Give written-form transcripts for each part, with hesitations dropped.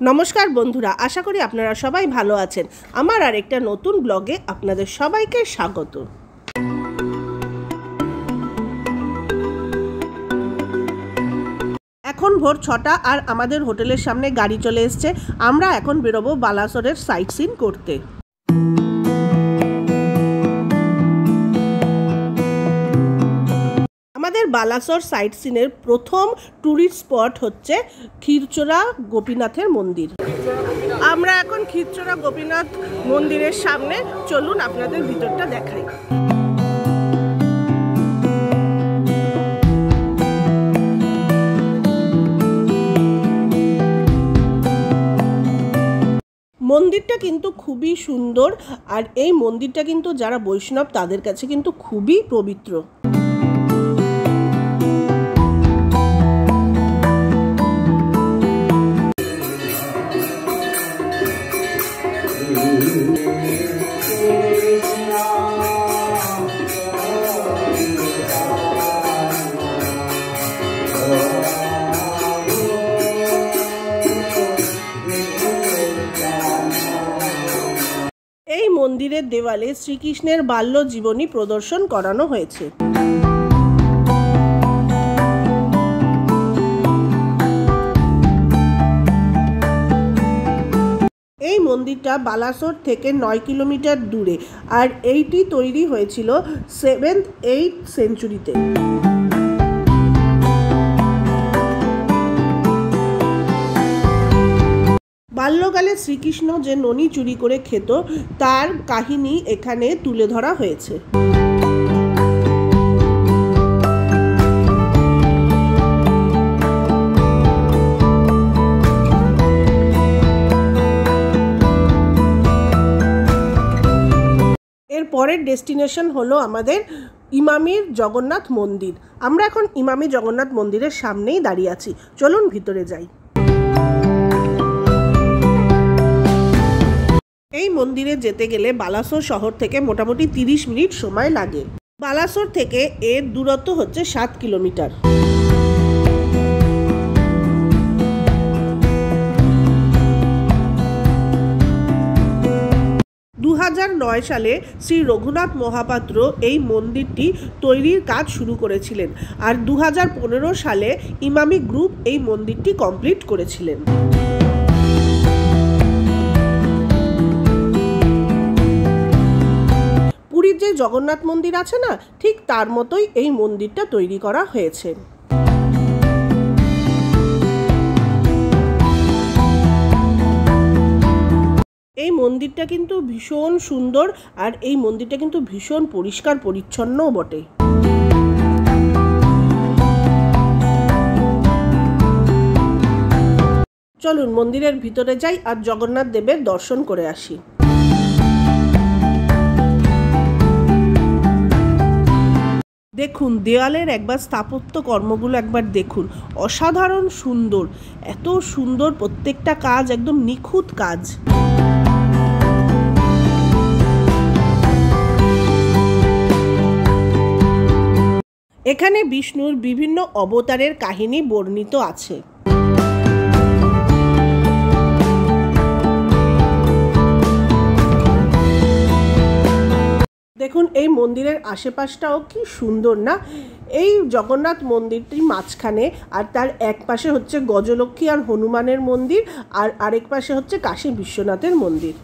নমস্কার বন্ধুরা, আশা করি আপনারা সবাই ভালো আছেন। আমার আরেকটা নতুন ব্লগে আপনাদের সবাইকে স্বাগত। এখন ভোর 6টা আর আমাদের হোটেলের সামনে গাড়ি চলে এসছে। আমরা এখন বেরোবো বালাসোরের সাইট সিন করতে। আমাদের বালাসোর সাইট সিনের প্রথম ট্যুরিস্ট স্পট হচ্ছে ক্ষীরচোরা গোপীনাথের মন্দির। আমরা এখন ক্ষীরচোরা গোপীনাথ মন্দিরের সামনে, চলুন আপনাদের ভিতরটা দেখাই। মন্দিরটা কিন্তু খুবই সুন্দর, আর এই মন্দিরটা কিন্তু যারা বৈষ্ণব তাদের কাছে কিন্তু খুবই পবিত্র। এই মন্দিরের দেওয়ালে শ্রীকৃষ্ণের বাল্য জীবনী প্রদর্শন করানো হয়েছে। এই মন্দিরটা বালাসোর থেকে 9 কিলোমিটার দূরে, আর এইটি তৈরি হয়েছিল 7th-8th সেঞ্চুরিতে। বাল্যকালে শ্রীকৃষ্ণ যে ননি চুরি করে খেত তার কাহিনী এখানে তুলে ধরা হয়েছে। এর পরের ডেস্টিনেশন হলো আমাদের ইমামির জগন্নাথ মন্দির। আমরা এখন ইমামি জগন্নাথ মন্দিরের সামনেই দাঁড়িয়ে আছি, চলুন ভিতরে যাই। এই মন্দিরে যেতে গেলে বালাসোর শহর থেকে মোটামুটি 30 মিনিট সময় লাগে। বালাসোর থেকে এর দূরত্ব হচ্ছে 7 কিলোমিটার। সালে শ্রী রঘুনাথ মহাপাত্র এই মন্দিরটি তৈরির কাজ শুরু করেছিলেন, আর 2015 সালে ইমামি গ্রুপ এই মন্দিরটি কমপ্লিট করেছিলেন। পুরীর যে জগন্নাথ মন্দির আছে না, ঠিক তার মতোই এই মন্দিরটা তৈরি করা হয়েছে। এই মন্দিরটা কিন্তু ভীষণ সুন্দর, আর এই মন্দিরটা কিন্তু ভীষণ পরিষ্কার পরিচ্ছন্নও বটে। চলুন মন্দিরের ভিতরে যাই আর জগন্নাথ দেবের দর্শন করে আসি। দেখুন দেওয়ালের একবার স্থাপত্য কর্মগুলো একবার দেখুন, অসাধারণ সুন্দর, এত সুন্দর প্রত্যেকটা কাজ, একদম নিখুঁত কাজ। এখানে বিষ্ণুর বিভিন্ন অবতারের কাহিনী বর্ণিত আছে। দেখুন এই মন্দিরের আশেপাশটাও কি সুন্দর না। এই জগন্নাথ মন্দিরটির মাঝখানে, আর তার এক পাশে হচ্ছে গজলক্ষ্মী আর হনুমানের মন্দির, আর আরেক পাশে হচ্ছে কাশী বিশ্বনাথের মন্দির।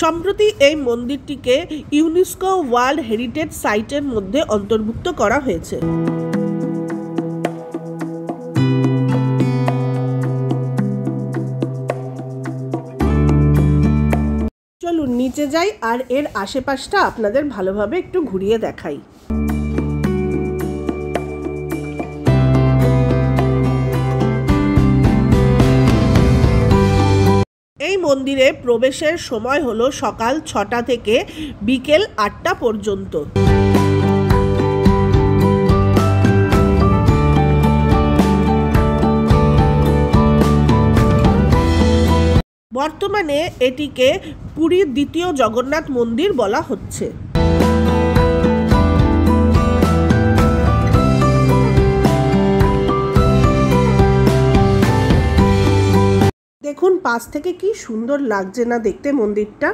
সম্প্রতি এই মন্দিরটিকে ইউনেস্কো ওয়ার্ল্ড হেরিটেজ সাইটের মধ্যে অন্তর্ভুক্ত করা হয়েছে। চলুন নিচে যাই আর এর আশেপাশটা আপনাদের ভালোভাবে একটু ঘুরিয়ে দেখাই। এই মন্দিরে প্রবেশের সময় হলো সকাল 6টা থেকে বিকেল 8টা পর্যন্ত। বর্তমানে এটিকে পুরীর দ্বিতীয় জগন্নাথ মন্দির বলা হচ্ছে। দেখুন পাশ থেকে কি সুন্দর লাগছে না দেখতে মন্দিরটা।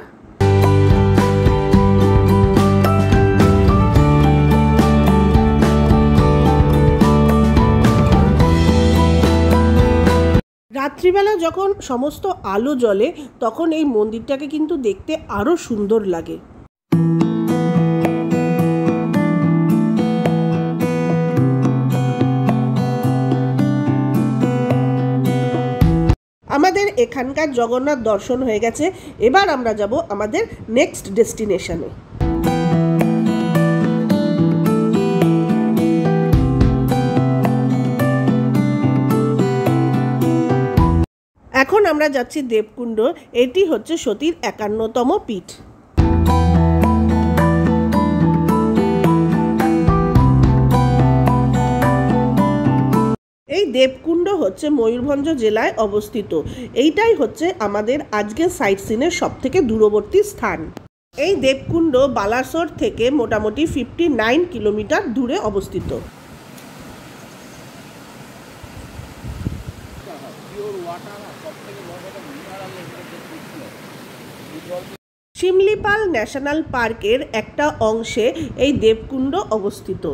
রাত্রিবেলা যখন সমস্ত আলো জ্বলে তখন এই মন্দিরটাকে কিন্তু দেখতে আরো সুন্দর লাগে। আমাদের এখানকার জগন্নাথ দর্শন হয়ে গেছে, এবার আমরা যাব আমাদের নেক্সট ডেস্টিনেশনে। এখন আমরা যাচ্ছি দেবকুণ্ড। এটি হচ্ছে সতীর 51তম পীঠ। এই দেবকুণ্ড হচ্ছে ময়ূরভঞ্জ জেলায় অবস্থিত। এইটাই হচ্ছে আমাদের আজকের সাইট সিনের সবথেকে দূরবর্তী স্থান। এই দেবকুণ্ড বালাসোর থেকে মোটামুটি 59 কিলোমিটার দূরে অবস্থিত। শিমলিপাল ন্যাশনাল পার্কের একটা অংশে এই দেবকুণ্ড অবস্থিত।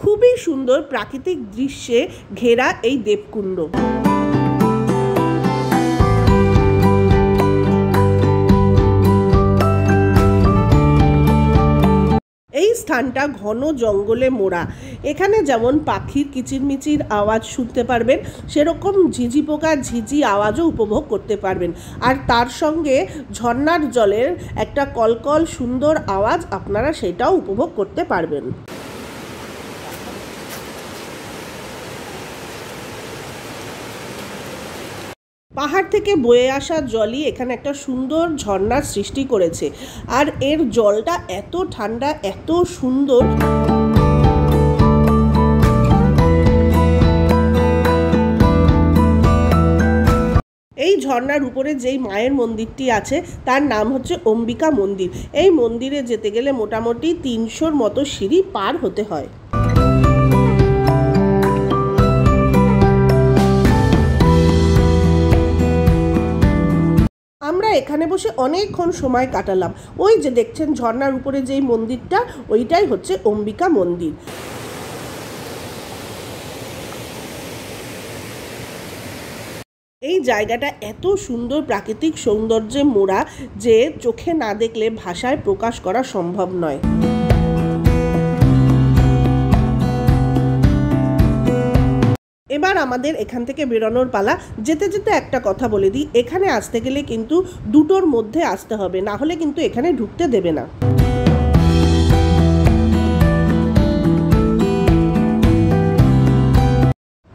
খুবই সুন্দর প্রাকৃতিক দৃশ্যে ঘেরা এই দেবকুণ্ড। এই স্থানটা ঘন জঙ্গলে মোড়া। এখানে যেমন পাখির কিচিরমিচির আওয়াজ শুনতে পারবেন, সেরকম ঝিঝি পোকার ঝিঝি আওয়াজও উপভোগ করতে পারবেন। আর তার সঙ্গে ঝর্ণার জলের একটা কলকল সুন্দর আওয়াজ আপনারা সেটাও উপভোগ করতে পারবেন। পাহাড় থেকে বয়ে আসা জলই এখানে একটা সুন্দর ঝর্ণার সৃষ্টি করেছে। আর এর জলটা এত ঠান্ডা, এত সুন্দর। এই ঝর্ণার উপরে যেই মায়ের মন্দিরটি আছে তার নাম হচ্ছে অম্বিকা মন্দির। এই মন্দিরে যেতে গেলে মোটামুটি 300-র মতো সিঁড়ি পার হতে হয়। আমরা এখানে বসে অনেকক্ষণ সময় কাটালাম। ওই যে দেখছেন ঝর্ণার উপরে যেই মন্দিরটা, ওইটাই হচ্ছে অম্বিকা মন্দির। এই জায়গাটা এত সুন্দর প্রাকৃতিক সৌন্দর্যে মোড়া যে চোখে না দেখলে ভাষায় প্রকাশ করা সম্ভব নয়। এবার আমাদের এখান থেকে বেরোনোর পালা। যেতে যেতে একটা কথা বলে দিই, এখানে আসতে গেলে কিন্তু 2টোর মধ্যে আসতে হবে, না হলে কিন্তু এখানে ঢুকতে দেবে না।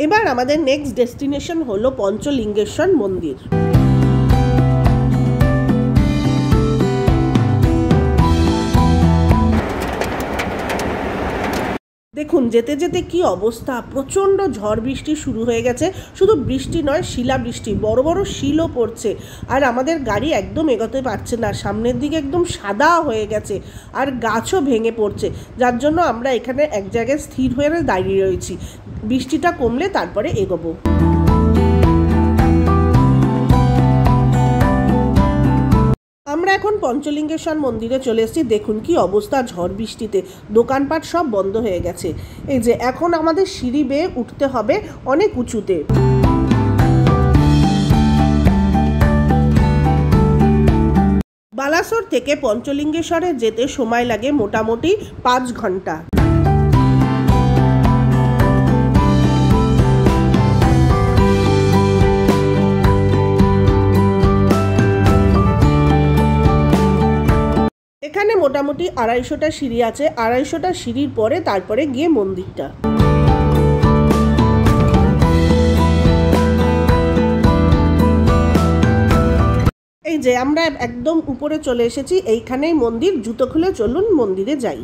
এবার আমাদের নেক্সট ডেস্টিনেশন হলো পঞ্চলিঙ্গেশ্বর মন্দির। দেখুন যেতে যেতে কি অবস্থা, প্রচণ্ড ঝড় বৃষ্টি শুরু হয়ে গেছে। শুধু বৃষ্টি নয়, শিলাবৃষ্টি, বড় বড় শিলও পড়ছে। আর আমাদের গাড়ি একদম এগোতে পারছে না, সামনের দিকে একদম সাদা হয়ে গেছে, আর গাছও ভেঙে পড়ছে। যার জন্য আমরা এখানে এক জায়গায় স্থির হয়ে দাঁড়িয়ে রয়েছি, বৃষ্টিটা কমলে তারপরে এগোবো। আমরা এখন পঞ্চলিঙ্গেশ্বর মন্দিরে চলে এসেছি। দেখুন কি অবস্থা ঝড় বৃষ্টিতে, দোকানপাট সব বন্ধ হয়ে গেছে। এই যে এখন আমাদের সিঁড়ি বেয়ে উঠতে হবে অনেক উঁচুতে। বালাসোর থেকে পঞ্চলিঙ্গেশ্বরে যেতে সময় লাগে মোটামুটি 5 ঘন্টা। এখানে মোটামুটি 250টা সিঁড়ি আছে। 250টা সিঁড়ির পরে তারপরে গিয়ে মন্দিরটা। এই যে আমরা একদম উপরে চলে এসেছি, এইখানেই মন্দির। জুতো খুলে চলুন মন্দিরে যাই।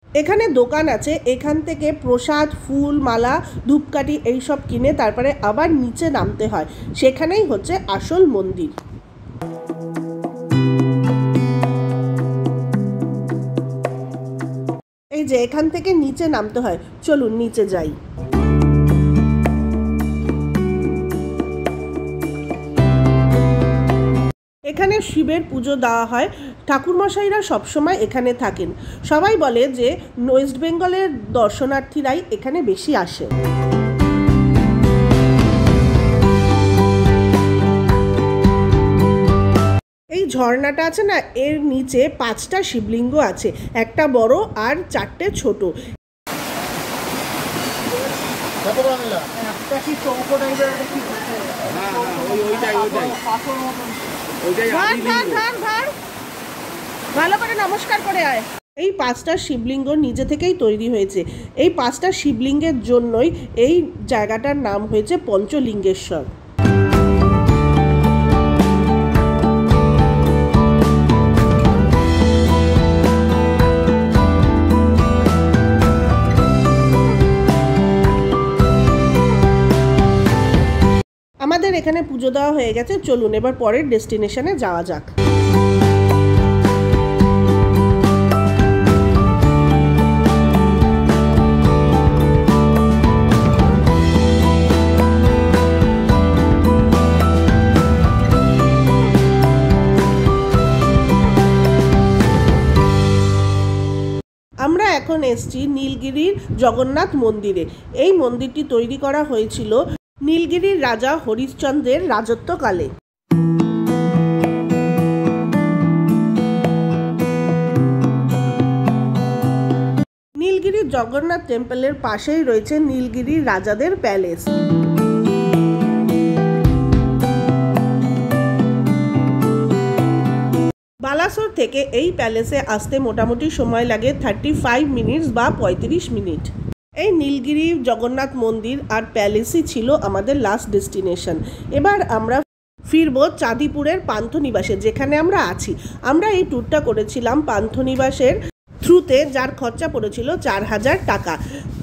এখানে দোকান আছে, এখান থেকে প্রসাদ, ফুল, মালা, ধূপকাঠি এইসব কিনে তারপরে আবার নিচে নামতে হয়, সেখানেই হচ্ছে আসল মন্দির। এই যে এখান থেকে নিচে নামতে হয়, চলুন নিচে যাই। এখানে শিবের পুজো দেওয়া হয়, ঠাকুরমশাইরা সবসময় এখানে থাকেন। সবাই বলে যে ওয়েস্ট বেঙ্গলের দর্শনার্থীরাই এখানে বেশি আসে। এই ঝর্ণাটা আছে না, এর নিচে 5টা শিবলিঙ্গ আছে, একটা বড় আর 4টে ছোট। ভালো করে নমস্কার করে আয়। এই 5টা শিবলিঙ্গ নিজে থেকেই তৈরি হয়েছে। এই 5টা শিবলিঙ্গের জন্যই এই জায়গাটার নাম হয়েছে পঞ্চলিঙ্গেশ্বর। আমাদের এখানে পুজো দেওয়া হয়ে গেছে, চলুন এবার পরের ডেস্টিনেশনে যাওয়া যাক। আমরা এখন এসেছি নীলগিরির জগন্নাথ মন্দিরে। এই মন্দিরটি তৈরি করা হয়েছিল নীলগিরির রাজা হরিশ্চন্দ্রের রাজত্বকালে। নীলগিরি জগন্নাথ টেম্পলের পাশেই রয়েছে নীলগিরির রাজাদের প্যালেস। বালাসোর থেকে এই প্যালেসে আসতে মোটামুটি সময় লাগে 35 মিনিটস বা 35 মিনিট। এই নীলগিরি জগন্নাথ মন্দির আর প্যালেসই ছিল আমাদের লাস্ট ডেস্টিনেশন। এবার আমরা ফিরবো চাঁদিপুরের পান্থনিবাসে, যেখানে আমরা আছি। আমরা এই ট্যুরটা করেছিলাম পান্থনিবাসের থ্রুতে, যার খরচা পড়েছিল 4000 টাকা।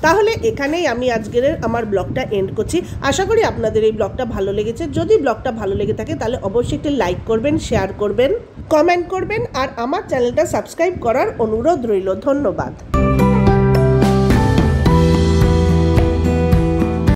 তাহলে এখানেই আমি আজকের আমার ব্লগটা এন্ড করছি। আশা করি আপনাদের এই ব্লগটা ভালো লেগেছে। যদি ব্লগটা ভালো লেগে থাকে তাহলে অবশ্যই একটি লাইক করবেন, শেয়ার করবেন, কমেন্ট করবেন আর আমার চ্যানেলটা সাবস্ক্রাইব করার অনুরোধ রইল। ধন্যবাদ।